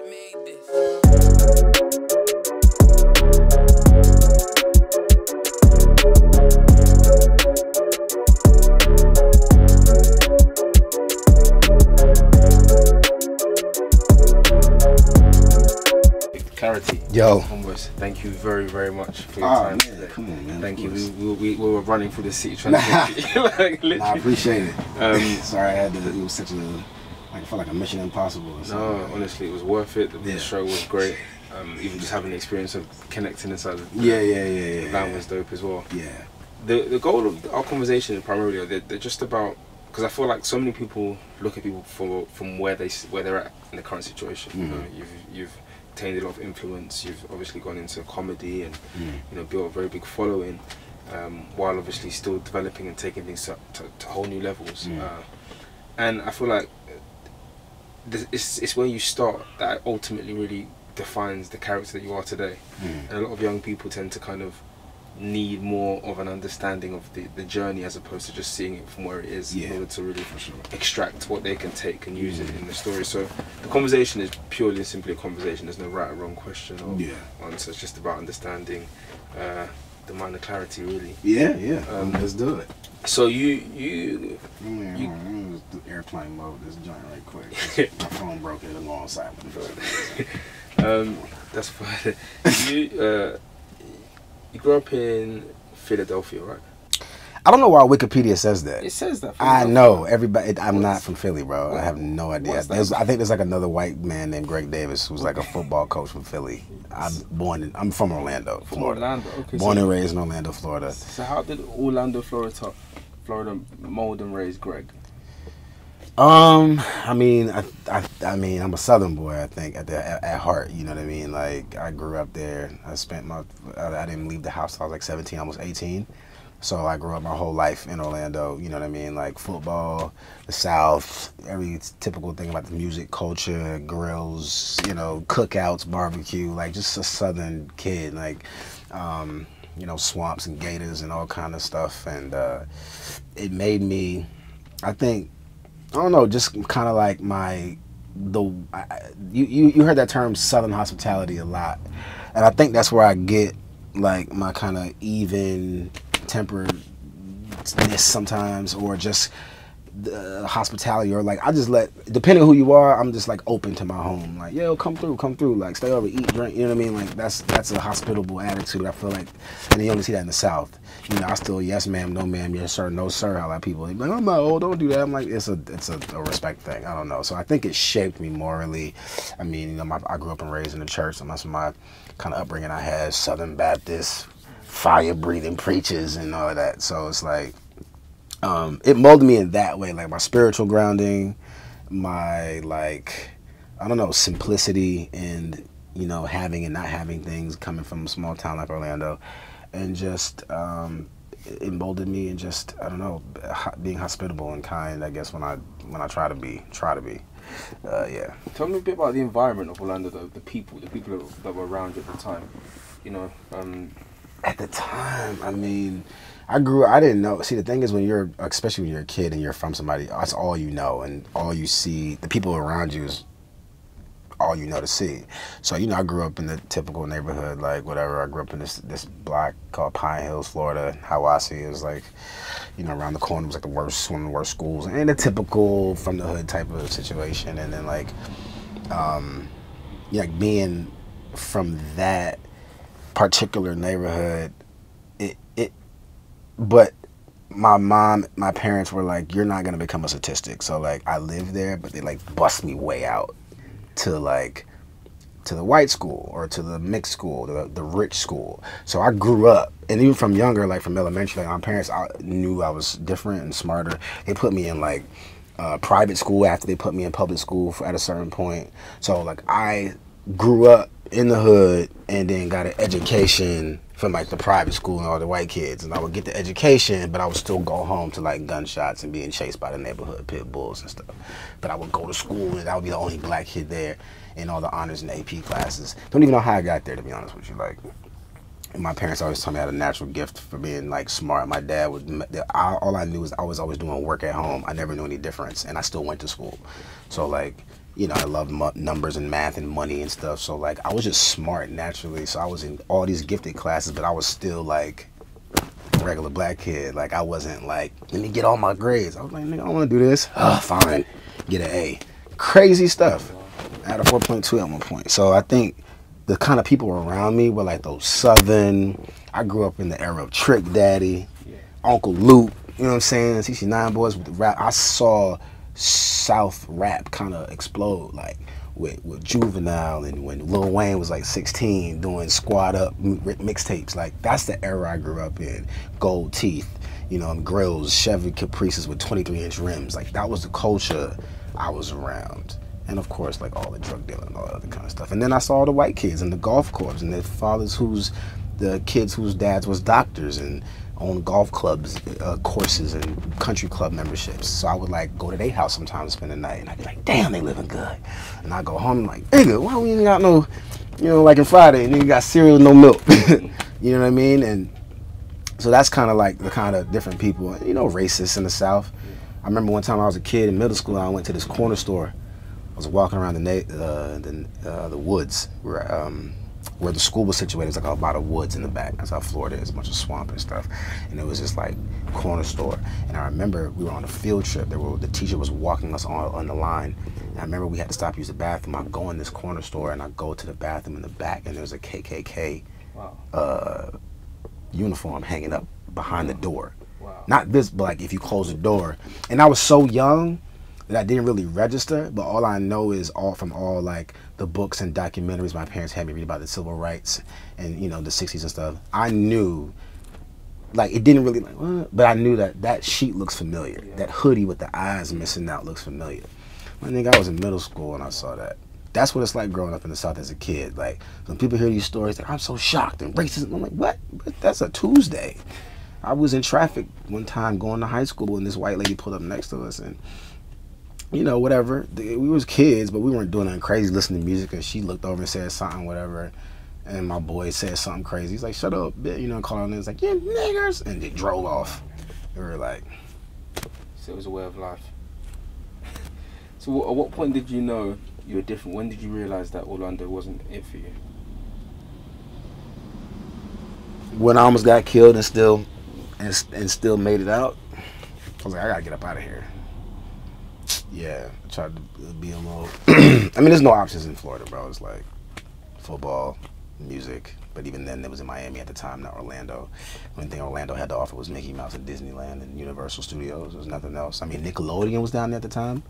made this. Clarity. Yo. Homeboys, thank you very, very much for your time today. Come on, man. Thank you. We were running through the city trying to get you. Like, literally. I appreciate it. Sorry I had to, it was such a, I felt like a mission impossible. No, honestly, it was worth it. The show was great. Even just having the experience of connecting inside the the van was dope as well. Yeah. The goal of our conversation primarily, they're just about, because I feel like so many people look at people from where they're at in the current situation. You know, you've attained a lot of influence. You've obviously gone into comedy and you know, built a very big following, while obviously still developing and taking things to whole new levels. And I feel like it's where you start that ultimately really defines the character that you are today. And a lot of young people tend to kind of need more of an understanding of the journey as opposed to just seeing it from where it is in order to really extract what they can take and use it in the story. So the conversation is purely and simply a conversation. There's no right or wrong question or answer. It's just about understanding the mind of Clarity, really. Let's do it. So you the airplane mode this joint right quick. My phone broke, it'll go on silent. That's fine. You grew up in Philadelphia, right? I don't know why Wikipedia says that. It says that. I know everybody. I'm not from Philly, bro. I have no idea. I think there's like another white man named Greg Davis who's like a football coach from Philly. I'm from Orlando, Florida. Orlando, okay. Born and raised in Orlando, Florida. So how did Orlando, Florida mold and raise Greg? I mean, I'm a Southern boy. I think at heart, you know what I mean. Like I grew up there. I didn't leave the house till I was like 17, almost 18. So I grew up my whole life in Orlando. You know what I mean. Like football, the South, every typical thing about the music, culture, grills, you know, cookouts, barbecue. Like just a Southern kid. Like, you know, swamps and gators and all kind of stuff. And it made me, I think, I don't know, just kind of like you heard that term Southern hospitality a lot, and I think that's where I get like my kind of even temperedness sometimes, or just the hospitality, or like I just depending on who you are, I'm just like open to my home. Like, yo, come through, like stay over, eat, drink. You know what I mean? Like that's a hospitable attitude. I feel like, and you only see that in the South. You know, I still yes ma'am, no ma'am, yes sir, no sir. How like people, they be like, I'm not old, don't do that. I'm like, it's a respect thing. I don't know. So I think it shaped me morally. I mean, you know, I grew up and raised in the church, and that's my kind of upbringing I had. Southern Baptist, fire breathing preachers and all of that. So it's like, it molded me in that way, like my spiritual grounding, my like, I don't know, simplicity, and you know, having and not having things, coming from a small town like Orlando, and just it molded me, and just, I don't know, being hospitable and kind, I guess, when I try to be. Yeah. Tell me a bit about the environment of Orlando, though, the people that were around you at the time. You know, at the time, I mean, I didn't know. See, the thing is, especially when you're a kid and you're from somebody, that's all you know, and all you see, the people around you is all you know to see. So, you know, I grew up in the typical neighborhood, like whatever. I grew up in this block called Pine Hills, Florida, Hiawassee. It was like, you know, around the corner was like one of the worst schools, and a typical from the hood type of situation. And then like, like being from that particular neighborhood, but my parents were like, you're not gonna become a statistic. So like I lived there, but they like bust me way out to the white school, or to the mixed school, the rich school. So I grew up, and even from younger, like from elementary, like my parents knew I was different and smarter. They put me in like private school after they put me in public school at a certain point. So like I grew up in the hood and then got an education from like the private school and all the white kids, and I would get the education, but I would still go home to like gunshots and being chased by the neighborhood pit bulls and stuff. But I would go to school, and I would be the only black kid there in all the honors and AP classes. Don't even know how I got there, to be honest with you. Like, My parents always told me I had a natural gift for being like smart. My dad all I knew is I was always doing work at home. I never knew any difference, and I still went to school. So like, you know, I loved numbers and math and money and stuff. So like, I was just smart naturally. So I was in all these gifted classes, but I was still like a regular black kid. Like I wasn't like, let me get all my grades. I was like, nigga, I don't want to do this. Oh, fine, get an A. Crazy stuff. I had a 4.2 at one point. So I think the kind of people around me were like those Southern. I grew up in the era of Trick Daddy, Uncle Luke, you know what I'm saying? CC9 Boys with the rap. I saw South rap kind of explode, like with Juvenile, and when Lil Wayne was like 16 doing Squad Up mixtapes. Like that's the era I grew up in. Gold teeth, you know, grills, Chevy Caprices with 23-inch rims. Like that was the culture I was around. And of course, like all the drug dealing and all that other kind of stuff. And then I saw the white kids in the golf course, and their fathers the kids whose dads was doctors and owned golf clubs, courses, and country club memberships. So I would like go to their house sometimes and spend the night, and I'd be like, damn, they living good. And I go home like, nigga, why we ain't got no, you know, like in Friday, and then you got cereal with no milk. You know what I mean? And so that's kind of like the kind of different people, you know, racists in the South. I remember one time I was a kid in middle school, I went to this corner store. I was walking around the woods where the school was situated. It was like a lot of woods in the back. That's how Florida is, a bunch of swamp and stuff. And it was just like corner store. And I remember we were on a field trip. The teacher was walking us on the line. And I remember we had to stop to use the bathroom. I go in this corner store and I go to the bathroom in the back, and there's a KKK uniform hanging up behind the door. Wow. Not this, but like if you close the door. And I was so young that I didn't really register, but all I know is all like the books and documentaries my parents had me read about the civil rights and, you know, the 60s and stuff. I knew, like, it didn't really, like, what? But I knew that sheet looks familiar. Yeah. That hoodie with the eyes missing out looks familiar. I think I was in middle school and I saw that. That's what it's like growing up in the South as a kid. Like, when people hear these stories, like, I'm so shocked and racist. I'm like, what? But that's a Tuesday. I was in traffic one time going to high school, and this white lady pulled up next to us, and you know, whatever. We was kids, but we weren't doing nothing crazy, listening to music. And she looked over and said something, whatever. And my boy said something crazy. He's like, "Shut up, bitch," you know, calling us like, "Yeah, niggers," and they drove off. We were like, so it was a way of life. So at what point did you know you were different? When did you realize that Orlando wasn't it for you? When I almost got killed and still made it out, I was like, I gotta get up out of here. Yeah, I tried to be a little. I mean, there's no options in Florida, bro. It's like football, music. But even then, it was in Miami at the time, not Orlando. The only thing Orlando had to offer was Mickey Mouse and Disneyland and Universal Studios. There was nothing else. I mean, Nickelodeon was down there at the time.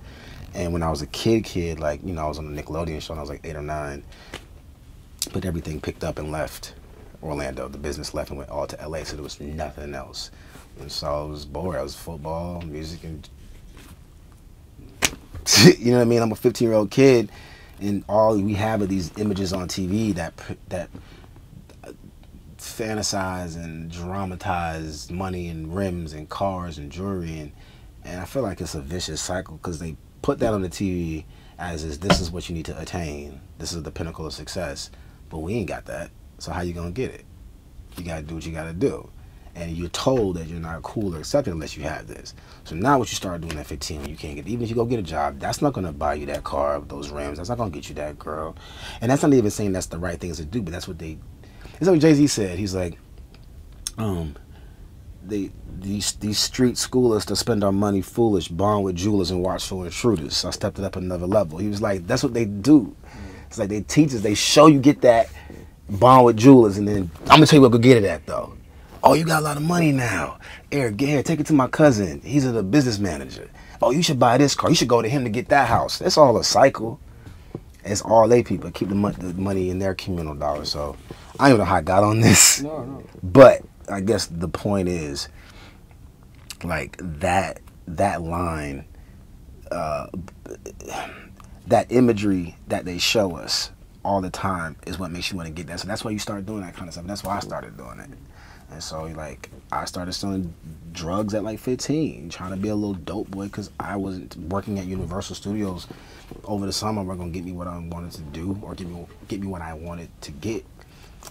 And when I was a kid, like, you know, I was on the Nickelodeon show when I was like 8 or 9. But everything picked up and left Orlando. The business left and went all to LA, so there was nothing else. And so I was bored. I was football, music, and you know what I mean? I'm a 15-year-old kid, and all we have are these images on TV that fantasize and dramatize money and rims and cars and jewelry, and I feel like it's a vicious cycle because they put that on the TV as this is what you need to attain. This is the pinnacle of success, but we ain't got that. So how you gonna get it? You gotta do what you gotta do. And you're told that you're not cool or accepted unless you have this. So now what you start doing at 15 when you can't get, even if you go get a job, that's not going to buy you that car with those rims. That's not going to get you that girl. And that's not even saying that's the right things to do, but that's what that's what Jay-Z said. He's like, these street schoolers to spend our money foolish, bond with jewelers and watchful intruders. So I stepped it up another level. He was like, that's what they do. It's like they teach us, they show you get that, bond with jewelers, and then I'm going to tell you what go get it at though. Oh, you got a lot of money now. Eric, get here, take it to my cousin. He's a business manager. Oh, you should buy this car. You should go to him to get that house. It's all a cycle. It's all they people keep the money in their communal dollars. So I don't know how I got on this. No. But I guess the point is, like that line, that imagery that they show us all the time is what makes you want to get that. So that's why you start doing that kind of stuff. And that's why I started doing it. And so, like, I started selling drugs at like 15, trying to be a little dope boy because I wasn't working at Universal Studios over the summer. We're gonna get me what I wanted to do or get me what I wanted to get.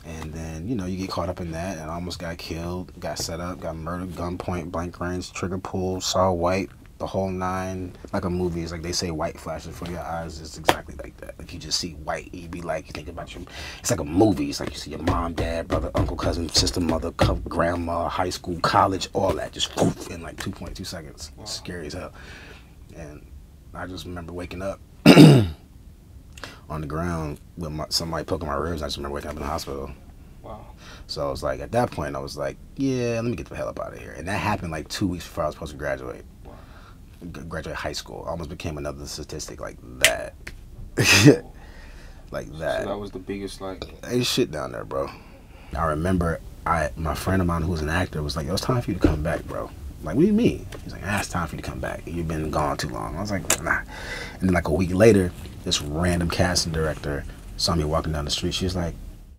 And then, you know, you get caught up in that, and I almost got killed, got set up, got murdered, gunpoint, blank range, trigger pull, saw white, the whole nine. Like a movie, it's like they say white flashes for your eyes. It's exactly like that. Like you just see white, you be like, you think about your, it's like a movie. It's like you see your mom, dad, brother, uncle, cousin, sister, mother, grandma, high school, college, all that, just poof, in like 2.2 seconds. Wow. Scary as hell. And I just remember waking up on the ground with somebody poking my ribs. I just remember waking up in the hospital. Wow. So I was like, at that point, I was like, yeah, let me get the hell up out of here. And that happened like 2 weeks before I was supposed to graduate. Wow. Graduate high school. I almost became another statistic like that. Like that. So that was the biggest, like... Ain't shit down there, bro. I remember my friend of mine who was an actor was like, yo, it's time for you to come back, bro. I'm like, what do you mean? He's like, it's time for you to come back. You've been gone too long. I was like, nah. And then like a week later, this random casting director saw me walking down the street. She was like,